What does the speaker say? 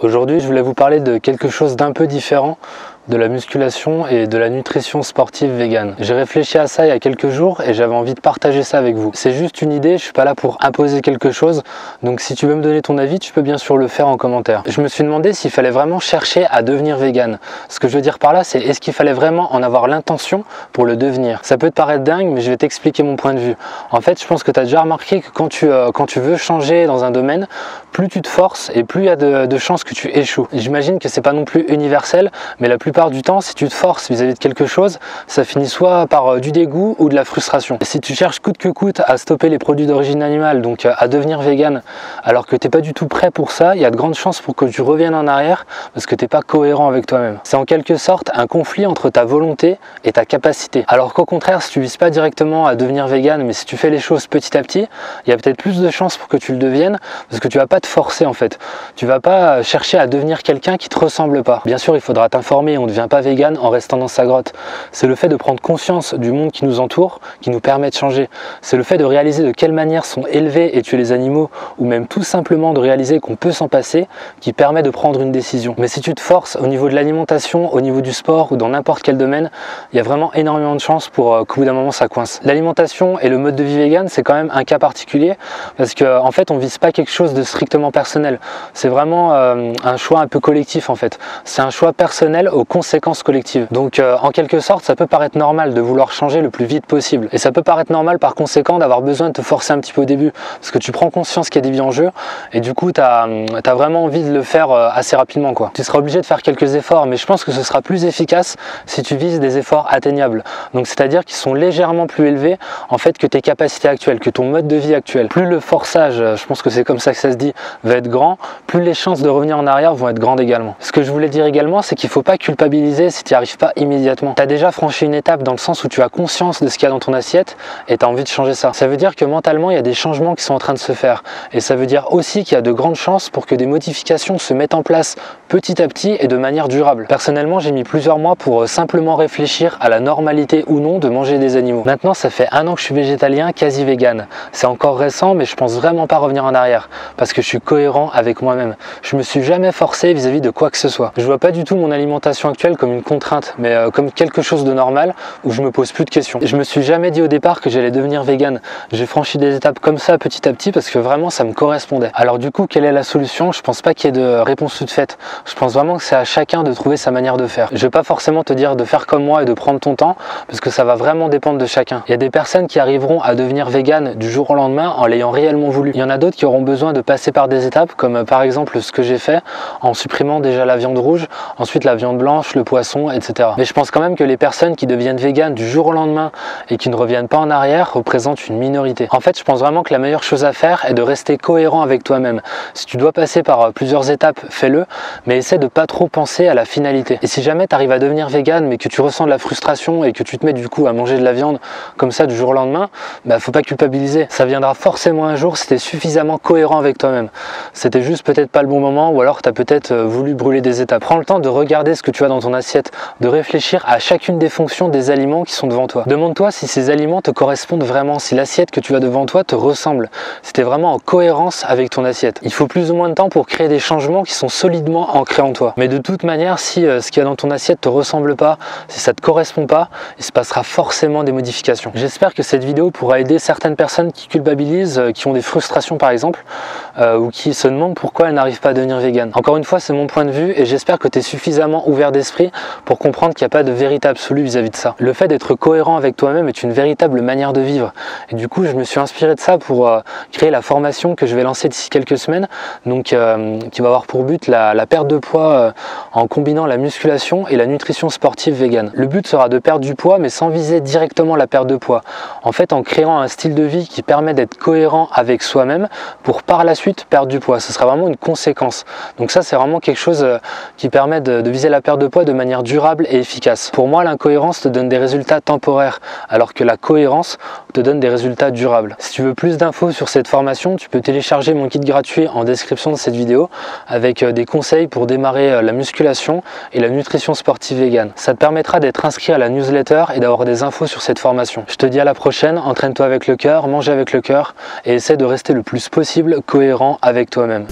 Aujourd'hui, je voulais vous parler de quelque chose d'un peu différent de la musculation et de la nutrition sportive végane. J'ai réfléchi à ça il y a quelques jours et j'avais envie de partager ça avec vous. C'est juste une idée, je suis pas là pour imposer quelque chose, donc si tu veux me donner ton avis, tu peux bien sûr le faire en commentaire. Je me suis demandé s'il fallait vraiment chercher à devenir végane. Ce que je veux dire par là, c'est est-ce qu'il fallait vraiment en avoir l'intention pour le devenir? Ça peut te paraître dingue, mais je vais t'expliquer mon point de vue. En fait, je pense que tu as déjà remarqué que quand tu veux changer dans un domaine, plus tu te forces et plus il y a de chances que tu échoues. J'imagine que c'est pas non plus universel, mais la plupart du temps, si tu te forces vis-à-vis de quelque chose, ça finit soit par du dégoût ou de la frustration. Et si tu cherches coûte que coûte à stopper les produits d'origine animale, donc à devenir vegan, alors que tu n'es pas du tout prêt pour ça, il y a de grandes chances pour que tu reviennes en arrière parce que tu n'es pas cohérent avec toi-même. C'est en quelque sorte un conflit entre ta volonté et ta capacité. Alors qu'au contraire, si tu vises pas directement à devenir vegan, mais si tu fais les choses petit à petit, il y a peut-être plus de chances pour que tu le deviennes parce que tu vas pas te forcer en fait. Tu vas pas chercher à devenir quelqu'un qui te ressemble pas. Bien sûr, il faudra t'informer, on ne devient pas vegan en restant dans sa grotte. C'est le fait de prendre conscience du monde qui nous entoure qui nous permet de changer. C'est le fait de réaliser de quelle manière sont élevés et tués les animaux, ou même tout simplement de réaliser qu'on peut s'en passer, qui permet de prendre une décision. Mais si tu te forces au niveau de l'alimentation, au niveau du sport ou dans n'importe quel domaine, il y a vraiment énormément de chances pour qu'au bout d'un moment ça coince. L'alimentation et le mode de vie vegan, c'est quand même un cas particulier parce que en fait on vise pas quelque chose de strictement personnel. C'est vraiment un choix un peu collectif en fait. C'est un choix personnel aux conséquences collectives. Donc en quelque sorte, ça peut paraître normal de vouloir changer le plus vite possible. Et ça peut paraître normal par conséquent d'avoir besoin de te forcer un petit peu au début parce que tu prends conscience qu'il y a des vies en jeu et du coup tu as vraiment envie de le faire assez rapidement quoi. Tu seras obligé de faire quelques efforts, mais je pense que ce sera plus efficace si tu vises des efforts atteignables. Donc c'est-à-dire qu'ils sont légèrement plus élevés en fait que tes capacités actuelles, que ton mode de vie actuel. Plus le forçage, je pense que c'est comme ça que ça se dit, va être grand, plus les chances de revenir en arrière vont être grandes également. Ce que je voulais dire également, c'est qu'il ne faut pas culpabiliser si tu n'y arrives pas immédiatement. Tu as déjà franchi une étape dans le sens où tu as conscience de ce qu'il y a dans ton assiette et tu as envie de changer ça. Ça veut dire que mentalement, il y a des changements qui sont en train de se faire. Et ça veut dire aussi qu'il y a de grandes chances pour que des modifications se mettent en place petit à petit et de manière durable. Personnellement, j'ai mis plusieurs mois pour simplement réfléchir à la normalité ou non de manger des animaux. Maintenant, ça fait 1 an que je suis végétalien, quasi vegan. C'est encore récent, mais je pense vraiment pas revenir en arrière parce que je suis cohérent avec moi-même. Je me suis jamais forcé vis-à-vis de quoi que ce soit. Je vois pas du tout mon alimentation actuelle comme une contrainte, mais comme quelque chose de normal où je me pose plus de questions. Je me suis jamais dit au départ que j'allais devenir vegan. J'ai franchi des étapes comme ça petit à petit parce que vraiment ça me correspondait. Alors du coup, quelle est la solution? Je pense pas qu'il y ait de réponse toute faite. Je pense vraiment que c'est à chacun de trouver sa manière de faire. Je vais pas forcément te dire de faire comme moi et de prendre ton temps parce que ça va vraiment dépendre de chacun. Il y a des personnes qui arriveront à devenir vegan du jour au lendemain en l'ayant réellement voulu. Il y en a d'autres qui auront besoin de passer par des étapes comme par exemple ce que j'ai fait en supprimant déjà la viande rouge, ensuite la viande blanche, le poisson, etc. Mais je pense quand même que les personnes qui deviennent véganes du jour au lendemain et qui ne reviennent pas en arrière représentent une minorité. En fait, je pense vraiment que la meilleure chose à faire est de rester cohérent avec toi-même. Si tu dois passer par plusieurs étapes, fais-le, mais essaie de pas trop penser à la finalité. Et si jamais tu arrives à devenir végane mais que tu ressens de la frustration et que tu te mets du coup à manger de la viande comme ça du jour au lendemain, bah faut pas culpabiliser. Ça viendra forcément un jour si tu es suffisamment cohérent avec toi-même. C'était juste peut-être pas le bon moment ou alors tu as peut-être voulu brûler des étapes. Prends le temps de regarder ce que tu as dans ton assiette, de réfléchir à chacune des fonctions des aliments qui sont devant toi. Demande-toi si ces aliments te correspondent vraiment, si l'assiette que tu as devant toi te ressemble, si tu es vraiment en cohérence avec ton assiette. Il faut plus ou moins de temps pour créer des changements qui sont solidement ancrés en toi. Mais de toute manière, si ce qu'il y a dans ton assiette te ressemble pas, si ça te correspond pas, il se passera forcément des modifications. J'espère que cette vidéo pourra aider certaines personnes qui culpabilisent, qui ont des frustrations par exemple, ou qui se demandent pourquoi elles n'arrivent pas à devenir vegan. Encore une fois, c'est mon point de vue et j'espère que tu es suffisamment ouvert d'esprit pour comprendre qu'il n'y a pas de vérité absolue vis-à-vis de ça. Le fait d'être cohérent avec toi-même est une véritable manière de vivre. Et du coup, je me suis inspiré de ça pour créer la formation que je vais lancer d'ici quelques semaines, donc qui va avoir pour but la perte de poids en combinant la musculation et la nutrition sportive vegan. Le but sera de perdre du poids, mais sans viser directement la perte de poids. En fait, en créant un style de vie qui permet d'être cohérent avec soi-même pour par la suite perdre du poids. Ce sera vraiment une conséquence. Donc ça, c'est vraiment quelque chose qui permet de viser la perte de poids de manière durable et efficace. Pour moi, l'incohérence te donne des résultats temporaires, alors que la cohérence te donne des résultats durables. Si tu veux plus d'infos sur cette formation, tu peux télécharger mon kit gratuit en description de cette vidéo avec des conseils pour démarrer la musculation et la nutrition sportive vegan. Ça te permettra d'être inscrit à la newsletter et d'avoir des infos sur cette formation. Je te dis à la prochaine, entraîne-toi avec le cœur, mange avec le cœur et essaie de rester le plus possible cohérent avec toi-même.